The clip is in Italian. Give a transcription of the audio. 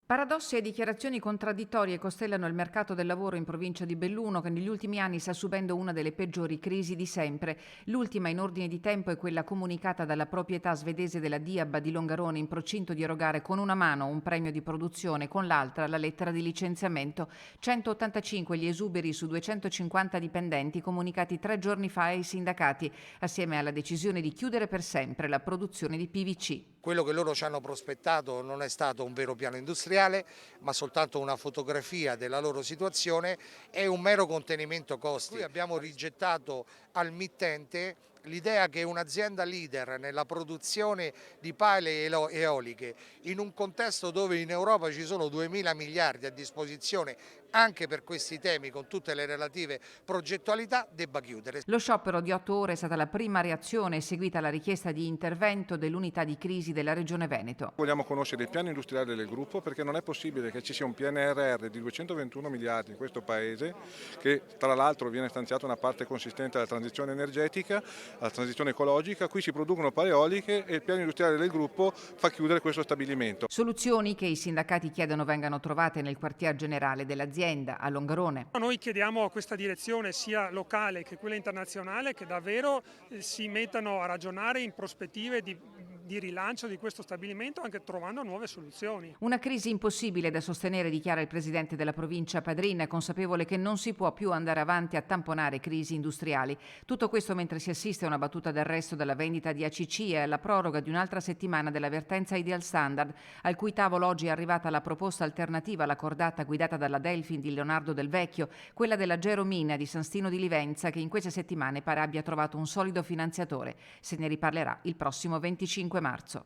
Paradossi e dichiarazioni contraddittorie costellano il mercato del lavoro in provincia di Belluno, che negli ultimi anni sta subendo una delle peggiori crisi di sempre. L'ultima in ordine di tempo è quella comunicata dalla proprietà svedese della Diab di Longarone, in procinto di erogare con una mano un premio di produzione, con l'altra la lettera di licenziamento. 185 gli esuberi su 250 dipendenti comunicati 3 giorni fa ai sindacati, assieme alla decisione di chiudere per sempre la produzione di PVC. Quello che loro ci hanno prospettato non è stato un vero piano industriale, ma soltanto una fotografia della loro situazione e un mero contenimento costi. Noi abbiamo rigettato al mittente l'idea che un'azienda leader nella produzione di pale eoliche, in un contesto dove in Europa ci sono 2000 miliardi a disposizione anche per questi temi, con tutte le relative progettualità, debba chiudere. Lo sciopero di 8 ore è stata la prima reazione seguita alla richiesta di intervento dell'unità di crisi della Regione Veneto. Vogliamo conoscere il piano industriale del gruppo, perché non è possibile che ci sia un PNRR di 221 miliardi in questo Paese, che tra l'altro viene stanziata una parte consistente alla transizione energetica, alla transizione ecologica. Qui si producono pale eoliche e il piano industriale del gruppo fa chiudere questo stabilimento. Soluzioni che i sindacati chiedono vengano trovate nel quartier generale dell'azienda a Longarone. Noi chiediamo a questa direzione sia locale che quella internazionale che davvero si mettano a ragionare in prospettive di rilancio di questo stabilimento, anche trovando nuove soluzioni. Una crisi impossibile da sostenere, dichiara il presidente della provincia Padrin, consapevole che non si può più andare avanti a tamponare crisi industriali. Tutto questo mentre si assiste a una battuta d'arresto della vendita di ACC e alla proroga di un'altra settimana dell'avvertenza Ideal Standard, al cui tavolo oggi è arrivata la proposta alternativa alla cordata guidata dalla Delfin di Leonardo Del Vecchio, quella della Geromina di San Stino di Livenza, che in queste settimane pare abbia trovato un solido finanziatore. Se ne riparlerà il prossimo 25 marzo.